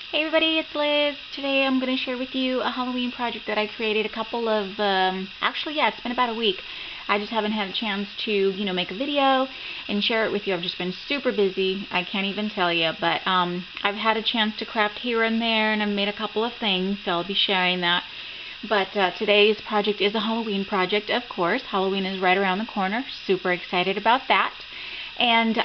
Hey everybody, it's Liz. Today I'm going to share with you a Halloween project that I created a couple of, it's been about a week. I just haven't had a chance to, make a video and share it with you. I've just been super busy. I can't even tell you, but I've had a chance to craft here and there, and I've made a couple of things, so I'll be sharing that. But today's project is a Halloween project, of course. Halloween is right around the corner. Super excited about that. And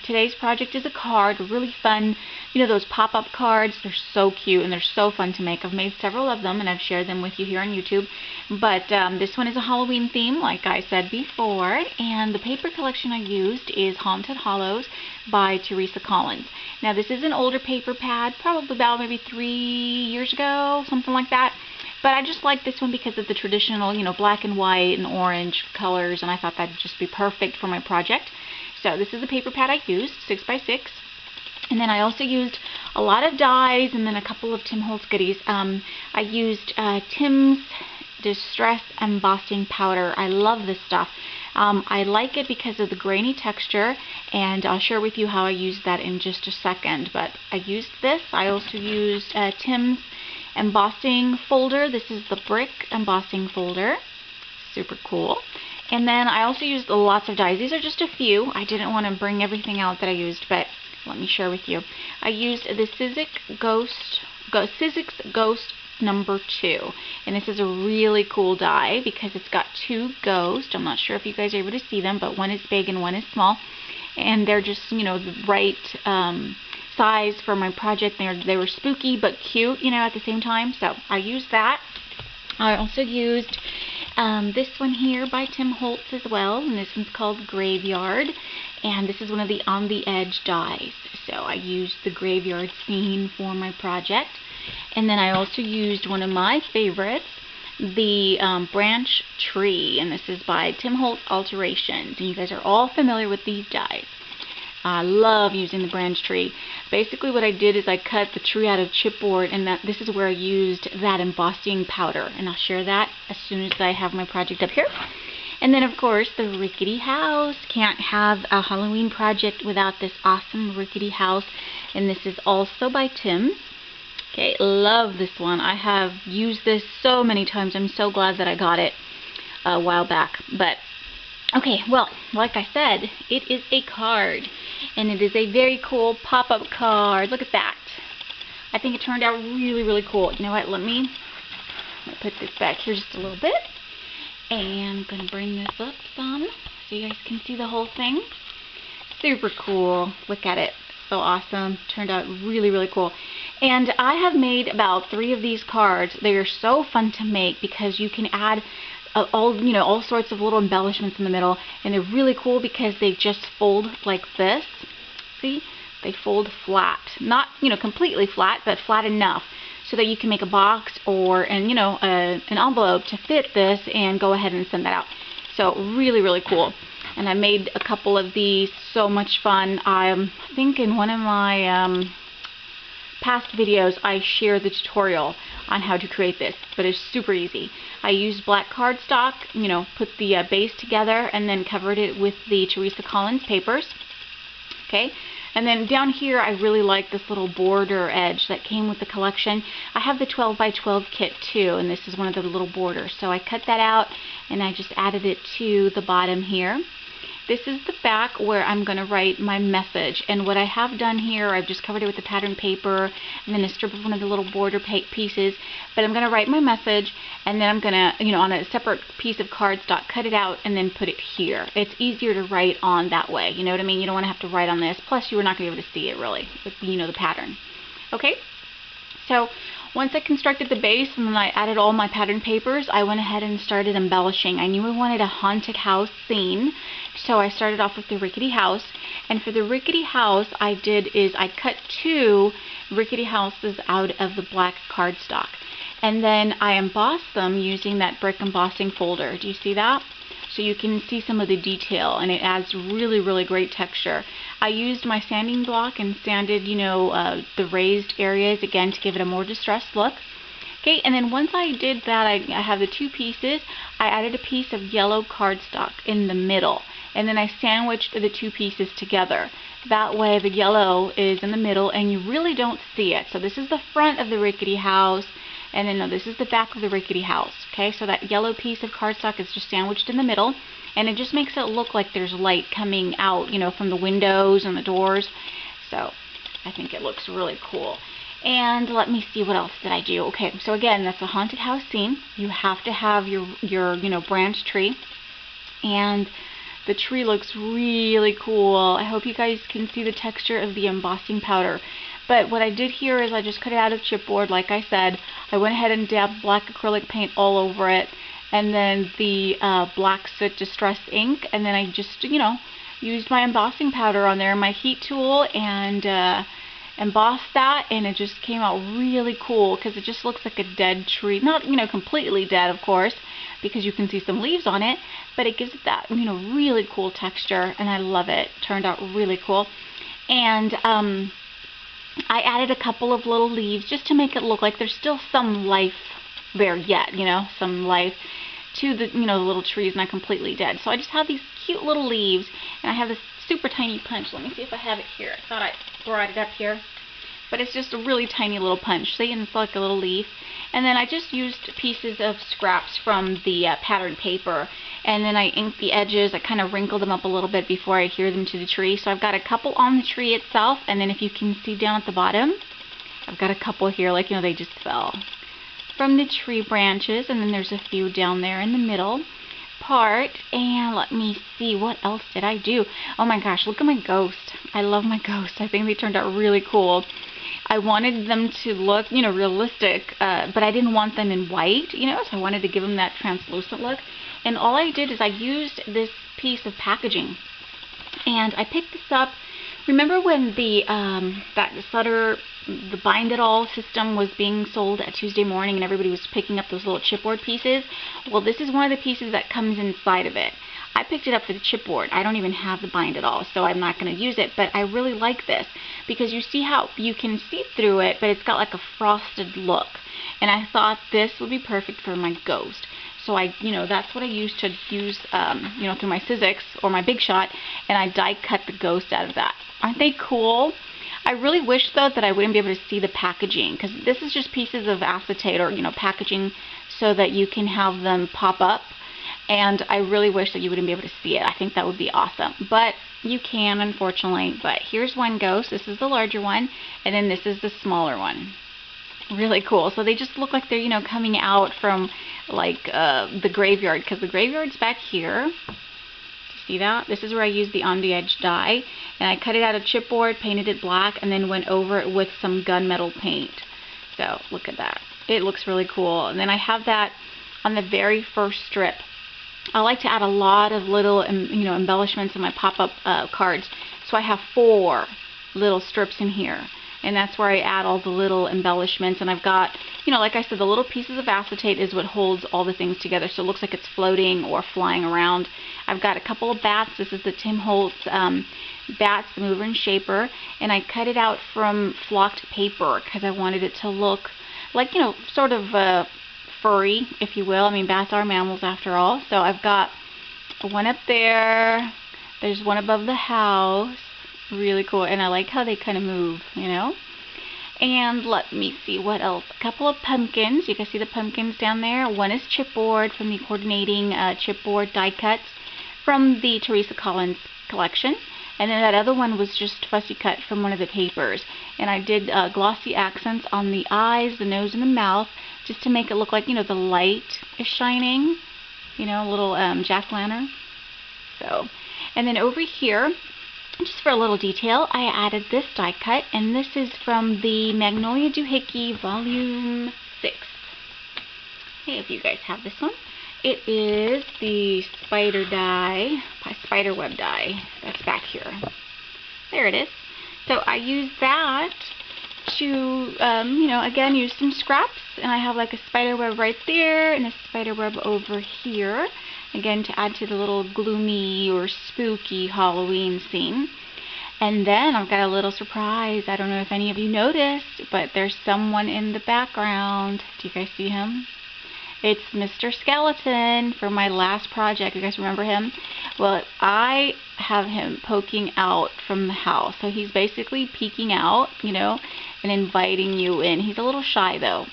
today's project is a card, really fun, those pop-up cards. They're so cute and they're so fun to make. I've made several of them and I've shared them with you here on YouTube. But this one is a Halloween theme, like I said before. And the paper collection I used is Haunted Hollows by Teresa Collins. Now this is an older paper pad, probably about maybe 3 years ago, something like that. But I just like this one because of the traditional, black and white and orange colors, and I thought that'd just be perfect for my project. So this is the paper pad I used, 6x6. And then I also used a lot of dies and then a couple of Tim Holtz goodies. I used Tim's Distress Embossing Powder. I love this stuff. I like it because of the grainy texture, and I'll share with you how I used that in just a second. But I used this. I also used Tim's embossing folder. This is the brick embossing folder. Super cool. And then I also used lots of dies. These are just a few. I didn't want to bring everything out that I used, but let me share with you. I used the Sizzix Ghost number 2. And this is a really cool die because it's got 2 ghosts. I'm not sure if you guys are able to see them, but one is big and one is small. And they're just, the right size for my project. They were spooky but cute, at the same time. So I used that. I also used this one here by Tim Holtz as well, and this one's called Graveyard, and this is one of the On the Edge dies. So I used the graveyard scene for my project. And then I also used one of my favorites, the branch tree, and this is by Tim Holtz Alterations, and you guys are all familiar with these dies. I love using the branch tree. Basically what I did is I cut the tree out of chipboard, and this is where I used that embossing powder, and I'll share that as soon as I have my project up here. And then of course the rickety house. Can't have a Halloween project without this awesome rickety house, and this is also by Tim. Okay, love this one. I have used this so many times. I'm so glad that I got it a while back. But okay, well, like I said, it is a card, and it is a very cool pop-up card. Look at that. I think it turned out really, really cool. You know what, let me put this back here just a little bit, and I'm going to bring this up some so you guys can see the whole thing. Super cool. Look at it. So awesome. Turned out really, really cool. And I have made about 3 of these cards. They are so fun to make because you can add all sorts of little embellishments in the middle, and they're really cool because they just fold like this. See, they fold flat, not completely flat, but flat enough so that you can make a box or an envelope to fit this and go ahead and send that out. So really, really cool. And I made a couple of these. So much fun. I think in one of my past videos I share the tutorial on how to create this, but it's super easy. I used black cardstock, put the base together and then covered it with the Teresa Collins papers. Okay, and then down here I really like this little border edge that came with the collection. I have the 12x12 kit too, and this is one of the little borders, so I cut that out and I just added it to the bottom here. This is the back where I'm going to write my message, and what I have done here, I've just covered it with the pattern paper and then a strip of one of the little border pieces, but I'm going to write my message, and then I'm going to, on a separate piece of cardstock, cut it out and then put it here. It's easier to write on that way, you know what I mean? You don't want to have to write on this, plus you're not going to be able to see it really with, the pattern. Okay? So once I constructed the base and then I added all my pattern papers, I went ahead and started embellishing. I knew I wanted a haunted house scene, so I started off with the rickety house. And for the rickety house, I cut 2 rickety houses out of the black cardstock. And then I embossed them using that brick embossing folder. Do you see that? So you can see some of the detail, and it adds really, really great texture. I used my sanding block and sanded, the raised areas again to give it a more distressed look. Okay, and then once I did that, I have the 2 pieces. I added a piece of yellow cardstock in the middle, and then I sandwiched the 2 pieces together. That way the yellow is in the middle and you really don't see it. So this is the front of the rickety house, and then no, this is the back of the rickety house. Okay, so that yellow piece of cardstock is just sandwiched in the middle, and it just makes it look like there's light coming out, you know, from the windows and the doors. So I think it looks really cool. And let me see, what else did I do? Okay, so again, that's a haunted house scene. You have to have your you know, branch tree, and the tree looks really cool. I hope you guys can see the texture of the embossing powder. But what I did here is I just cut it out of chipboard, like I said. I went ahead and dabbed black acrylic paint all over it, and then the black soot distress ink, and then I just, you know, used my embossing powder on there, my heat tool, and embossed that, and it just came out really cool because it just looks like a dead tree. Not, you know, completely dead, of course, because you can see some leaves on it, but it gives it that, you know, really cool texture, and I love it. Turned out really cool. And I added a couple of little leaves just to make it look like there's still some life there yet, you know, some life to the, you know, the little tree is not completely dead. So I just have these cute little leaves, and I have this super tiny punch. Let me see if I have it here. I thought I brought it up here, but it's just a really tiny little punch. See, and it's like a little leaf. And then I just used pieces of scraps from the pattern paper, and then I inked the edges. I kind of wrinkled them up a little bit before I adhere them to the tree. So I've got a couple on the tree itself, and then if you can see down at the bottom, I've got a couple here, like, you know, they just fell from the tree branches, and then there's a few down there in the middle part. And let me see, what else did I do? Oh my gosh, look at my ghost. I love my ghost. I think they turned out really cool. I wanted them to look, you know, realistic, but I didn't want them in white, you know, so I wanted to give them that translucent look. And all I did is I used this piece of packaging, and I picked this up. Remember when the the Bind It All system was being sold at Tuesday Morning, and everybody was picking up those little chipboard pieces? Well, this is one of the pieces that comes inside of it. I picked it up for the chipboard. I don't even have the Bind It All, so I'm not going to use it, but I really like this because you see how you can see through it, but it's got like a frosted look, and I thought this would be perfect for my ghost. So I, you know, that's what I used to use, you know, through my Sizzix or my Big Shot, and I die cut the ghost out of that. Aren't they cool? I really wish, though, that I wouldn't be able to see the packaging, because this is just pieces of acetate or, you know, packaging so that you can have them pop up. And I really wish that you wouldn't be able to see it. I think that would be awesome. But you can, unfortunately. But here's one ghost. This is the larger one. And then this is the smaller one. Really cool. So they just look like they're, you know, coming out from, like, the graveyard. Because the graveyard's back here. See that? This is where I used the on the edge die. And I cut it out of chipboard, painted it black, and then went over it with some gunmetal paint. So look at that. It looks really cool. And then I have that on the very first strip. I like to add a lot of little, you know, embellishments in my pop-up cards. So I have 4 little strips in here. And that's where I add all the little embellishments. And I've got, you know, like I said, the little pieces of acetate is what holds all the things together. So it looks like it's floating or flying around. I've got a couple of bats. This is the Tim Holtz bats, the mover and shaper. And I cut it out from flocked paper because I wanted it to look like, you know, sort of furry, if you will. I mean, bats are mammals after all. So I've got one up there. There's one above the house. Really cool. And I like how they kind of move, you know. And let me see what else. A couple of pumpkins. You can see the pumpkins down there. One is chipboard from the coordinating chipboard die cuts from the Teresa Collins collection. And then that other one was just fussy cut from one of the papers. And I did glossy accents on the eyes, the nose, and the mouth, just to make it look like, you know, the light is shining. You know, a little jack-o'-lantern. So, and then over here, just for a little detail, I added this die cut, and this is from the Magnolia Doohickey Volume 6. Hey, if you guys have this one. It is the spider die, spider web die, that's back here. There it is. So I use that to, you know, again, use some scraps, and I have like a spider web right there, and a spider web over here. Again, to add to the little gloomy or spooky Halloween scene. And then I've got a little surprise. I don't know if any of you noticed, but there's someone in the background. Do you guys see him? It's Mr. Skeleton from my last project. You guys remember him? Well, I have him poking out from the house. So he's basically peeking out, you know, and inviting you in. He's a little shy though.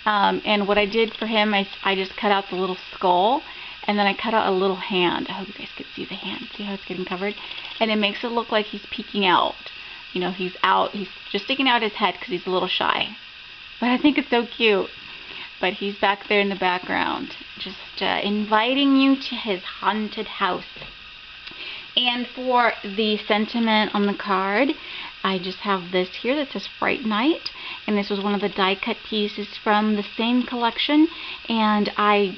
And what I did for him, I just cut out the little skull, and then I cut out a little hand. I hope you guys can see the hand. See how it's getting covered? And it makes it look like he's peeking out. You know, he's just sticking out his head because he's a little shy. But I think it's so cute. But he's back there in the background, just inviting you to his haunted house. And for the sentiment on the card, I just have this here that says Fright Night. And this was one of the die cut pieces from the same collection. And I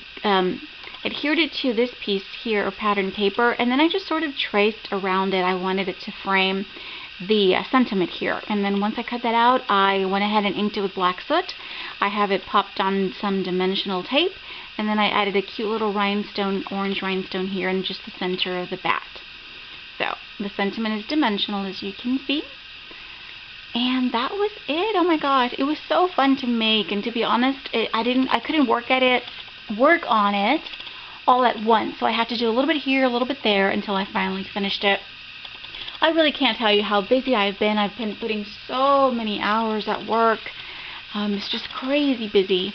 adhered it to this piece here of pattern paper. And then I just sort of traced around it. I wanted it to frame the sentiment here. And then once I cut that out, I went ahead and inked it with black soot. I have it popped on some dimensional tape, and then I added a cute little rhinestone, orange rhinestone here in just the center of the bat. So the sentiment is dimensional, as you can see. And that was it. Oh my gosh, it was so fun to make, and to be honest, I couldn't work on it all at once. So I had to do a little bit here, a little bit there until I finally finished it. I really can't tell you how busy I've been. I've been putting so many hours at work. It's just crazy busy.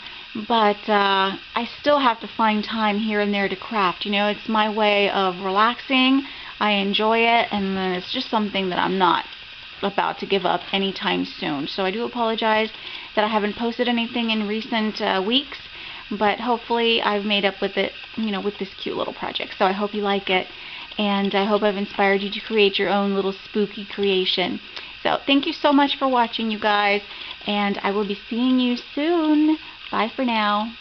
But I still have to find time here and there to craft. You know, it's my way of relaxing. I enjoy it, and then it's just something that I'm not about to give up anytime soon. So I do apologize that I haven't posted anything in recent weeks. But hopefully I've made up with it, you know, with this cute little project. So I hope you like it. And I hope I've inspired you to create your own little spooky creation. So thank you so much for watching, you guys. And I will be seeing you soon. Bye for now.